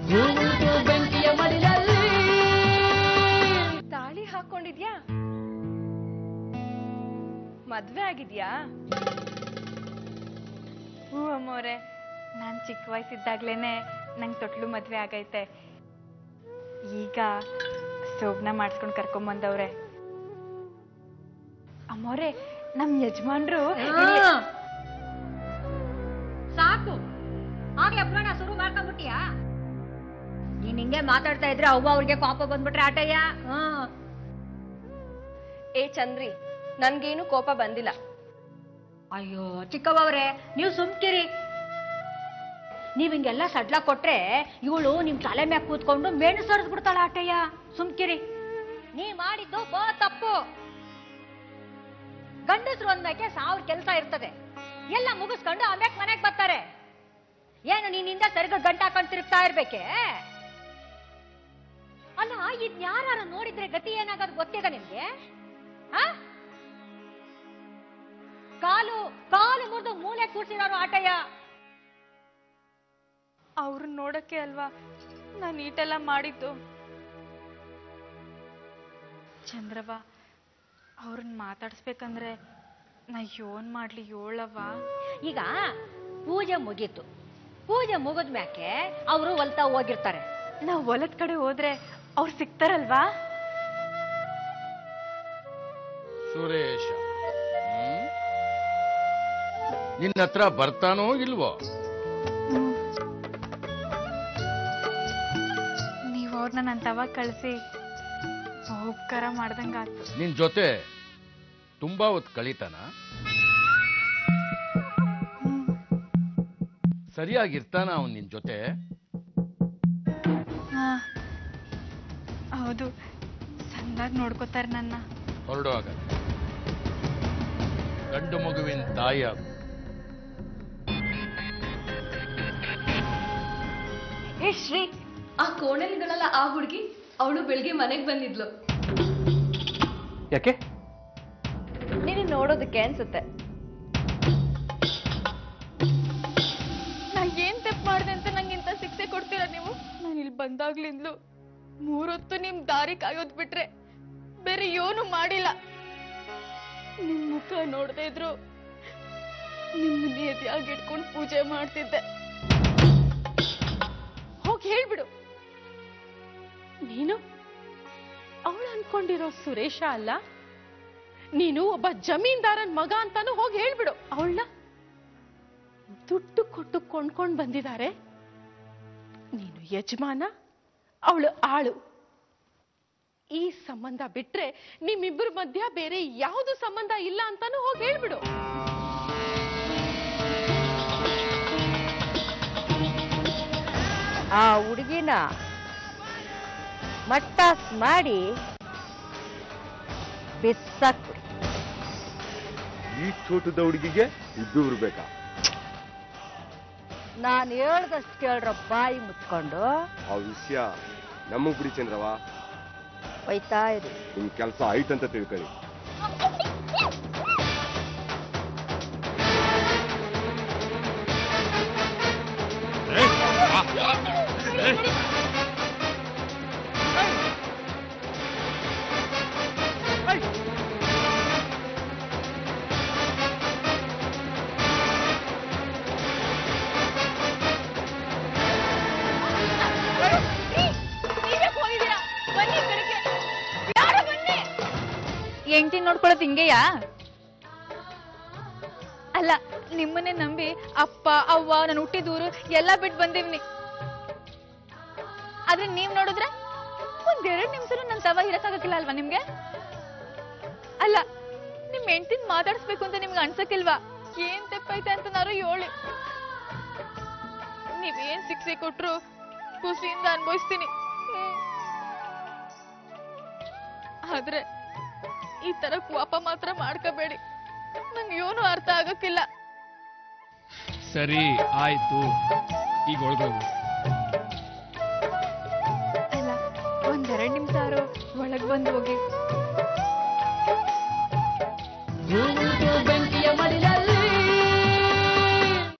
ಹೂವುಂಟು ಬೆಂಕಿಯ ಮಡಿಲಲ್ಲಿ. ತಾಳಿ ಹಾಕೊಂಡಿದ್ಯಾ? ಮದ್ವೆ ಆಗಿದ್ಯಾ? ಹೂ ಅಮ್ಮೋರೆ, ನಾನು ಚಿಕ್ಕ ವಯಸ್ಸಿದ್ದಾಗ್ಲೇನೆ ನಂಗೆ ತೊಟ್ಲು ಮದ್ವೆ ಆಗೈತೆ. ಈಗ ಶೋಭನ ಮಾಡಿಸ್ಕೊಂಡು ಕರ್ಕೊಂಬಂದವ್ರೆ. ಅಮ್ಮೋರೆ, ನಮ್ ಯಜಮಾನ್ರು ಸಾಕು, ಆಗ್ಲೇ ಪುರಾಣ ಶುರು ಮಾಡ್ಕೊಂಡ್ಬಿಟ್ಟಿಯಾ? ನೀನ್ ಹಿಂಗೆ ಮಾತಾಡ್ತಾ ಇದ್ರೆ ಅವ್ವ ಅವ್ರಿಗೆ ಕೋಪ ಬಂದ್ಬಿಟ್ರೆ ಆಟಯ್ಯ. ಏ ಚಂದ್ರಿ, ನನ್ಗೇನು ಕೋಪ ಬಂದಿಲ್ಲ. ಅಯ್ಯೋ ಚಿಕ್ಕವ್ರೆ, ನೀವು ಸುಮ್ಕಿರಿ. ನೀವ್ ಹಿಂಗೆಲ್ಲ ಸಡ್ಲ ಕೊಟ್ರೆ ಇವಳು ನಿಮ್ ತಲೆ ಮ್ಯಾಗ ಕೂತ್ಕೊಂಡು ಮೆಣು ಸರಿದ್ ಬಿಡ್ತಾಳ ಆಟಯ್ಯ. ಸುಮ್ಕಿರಿ. ನೀ ಮಾಡಿದ್ದು ಬಾ ತಪ್ಪು. ಗಂಡಸ್ರು ಅಂದ್ಮೇಕೆ 1000 ಕೆಲಸ ಇರ್ತದೆ. ಎಲ್ಲ ಮುಗಿಸ್ಕೊಂಡು ಆಮ್ಯಾಕ್ ಮನೆಗ್ ಬರ್ತಾರೆ. ಏನು ನೀನಿಂದ ಸರಿಗ ಗಂಟ ಹಾಕೊಂಡು ತಿರುಗ್ತಾ ಇರ್ಬೇಕೆ? ಅಲ್ಲ, ಇದ್ ಯಾರು ನೋಡಿದ್ರೆ ಗತಿ ಏನಾಗೋದು ಗೊತ್ತಿದೆ ನಿಮ್ಗೆ? ಕಾಲು ಕಾಲು ಮುರಿದು ಮೂಲೆ ಕೂರ್ಸಿರೋರು ಆಟಯ್ಯ. ಅವ್ರನ್ನ ನೋಡಕ್ಕೆ ಅಲ್ವಾ ನಾನು ಈಟೆಲ್ಲ ಮಾಡಿದ್ದು. ಚಂದ್ರವ್ವ, ಅವ್ರನ್ನ ಮಾತಾಡ್ಸ್ಬೇಕಂದ್ರೆ ನಾ ಯೋನ್ ಮಾಡ್ಲಿ ಯೋಳವ್ವ? ಈಗ ಪೂಜೆ ಮುಗೀತು. ಪೂಜೆ ಮುಗಿದ್ಮ್ಯಾಕೆ ಅವರು ಹೊಲ್ತಾ ಹೋಗಿರ್ತಾರೆ. ನಾವ್ ಹೊಲದ ಕಡೆ ಹೋದ್ರೆ ಅವ್ರು ಸಿಗ್ತಾರಲ್ವಾ? ಸುರೇಶ ನಿನ್ನ ಹತ್ರ ಬರ್ತಾನೋ ಇಲ್ವೋ? ನೀವ್ ಅವ್ರನ್ನ ನನ್ನ ತವ ಕಳಿಸಿ ಉಪಕಾರ ಮಾಡ್ದಂಗಾತು. ನಿನ್ ಜೊತೆ ತುಂಬಾ ಹೊತ್ತು ಕಳೀತಾನ? ಸರಿಯಾಗಿರ್ತಾನ ಅವನ್ ನಿನ್ ಜೊತೆ? ಹೌದು, ಚೆನ್ನಾಗಿ ನೋಡ್ಕೋತಾರೆ ನನ್ನ. ಹೊರಡುವಾಗ ಗಂಡು ಮಗುವಿನ ತಾಯಿಯಾಗು. ಹೇ ಶ್ರೀ, ಆ ಕೋಣೆಲ್ಗಳಲ್ಲ ಆ ಹುಡುಗಿ, ಅವಳು ಬೆಳಿಗ್ಗೆ ಮನೆಗೆ ಬಂದಿದ್ಲು. ಯಾಕೆ? ನೀನು ನೋಡೋದಕ್ಕೆ ಅನ್ಸುತ್ತೆ. ನಾ ಏನ್ ತಪ್ಪು ಮಾಡಿದೆ ಅಂತ ನಂಗೆ ಇಂಥ ಶಿಕ್ಷೆ ಕೊಡ್ತೀರಾ ನೀವು? ನಾನು ಇಲ್ಲಿ ಬಂದಾಗ್ಲಿಂದ್ಲು 3 ಹೊತ್ತು ನಿಮ್ ದಾರಿ ಕಾಯೋದ್ ಬಿಟ್ರೆ ಬೇರೆ ಏನು ಮಾಡಿಲ್ಲ. ನಿಮ್ ಮುಖ ನೋಡದೆ ಇದ್ರು ನಿಮ್ಮನ್ನ ಎದೆಯಾಗಿ ಇಟ್ಕೊಂಡು ಪೂಜೆ ಮಾಡ್ತಿದ್ದೆ. ಹೋಗಿ ಹೇಳ್ಬಿಡು, ನೀನು ಅವಳು ಅನ್ಕೊಂಡಿರೋ ಸುರೇಶ ಅಲ್ಲ, ನೀನು ಒಬ್ಬ ಜಮೀನ್ದಾರನ್ ಮಗ ಅಂತಾನು ಹೋಗಿ ಹೇಳ್ಬಿಡು. ಅವಳನ್ನ ದುಡ್ಡು ಕೊಟ್ಟು ಕೊಂಡ್ಕೊಂಡ್ ಬಂದಿದ್ದಾರೆ, ನೀನು ಯಜಮಾನ, ಅವಳು ಆಳು. ಈ ಸಂಬಂಧ ಬಿಟ್ರೆ ನಿಮ್ಮಿಬ್ಬರ ಮಧ್ಯ ಬೇರೆ ಯಾವುದು ಸಂಬಂಧ ಇಲ್ಲ ಅಂತಾನು ಹೋಗಿ ಹೇಳ್ಬಿಡು. ಆ ಹುಡುಗಿನ ಮಟ್ಟಾಸ್ ಮಾಡಿ ಬಿಸಾಕ್ಬಿಡಿ. ಈ ಚೋಟದ ಹುಡುಗಿಗೆ ಇದ್ದು ಇರ್ಬೇಕಾ? ನಾನು ಹೇಳ್ದಷ್ಟು ಕೇಳ್ರ ಬಾಯಿ ಮುಚ್ಕೊಂಡು. ಆ ವಿಷಯ ನಮಗ್ ಬಿಡಿ ಚಂದ್ರವ, ಹೋಯ್ತಾ ಇರಿ. ನಿಮ್ ಕೆಲಸ ಆಯ್ತಂತ ತಿಳ್ಕೊಳ್ಳಿ. ಹೆಂಡ್ತಿ ನೋಡ್ಕೊಳ್ಳೋದು ಹಿಂಗೆಯಾ? ಅಲ್ಲ, ನಿಮ್ಮನ್ನೇ ನಂಬಿ ಅಪ್ಪ ಅವ್ವ ನಾನು ಹುಟ್ಟಿದೂರು ಎಲ್ಲ ಬಿಟ್ಟು ಬಂದಿವ್ನಿ. ಆದ್ರೆ ನೀವ್ ನೋಡಿದ್ರೆ 1-2 ನಿಮಿಷ ನನ್ ತವ ಇರಕ್ಕಾಗಕ್ಕಿಲ್ಲ ಅಲ್ವಾ ನಿಮ್ಗೆ? ಅಲ್ಲ, ನಿಮ್ ಹೆಂಡ್ತಿನ್ ಮಾತಾಡಿಸ್ಬೇಕು ಅಂತ ನಿಮ್ಗೆ ಅನ್ಸಕ್ಕಿಲ್ವಾ? ಏನ್ ತಪ್ಪೈತೆ ಅಂತ ನಾರು ಹೇಳಿ. ನೀವೇನ್ ಶಿಕ್ಷೆ ಕೊಟ್ರು ಖುಷಿಯಿಂದ ಅನ್ಭವಿಸ್ತೀನಿ. ಆದ್ರೆ ಈ ತರ ಕೋಪ ಮಾತ್ರ ಮಾಡ್ಕೋಬೇಡಿ, ನಂಗೆ ಏನು ಅರ್ಥ ಆಗಕ್ಕಿಲ್ಲ. ಸರಿ ಆಯ್ತು, ಈಗ ಒಳಗೋಗು. ಅಲ್ಲ, 1-2 ನಿಮಿಷ ಒಳಗ್ ಬಂದು ಹೋಗಿ.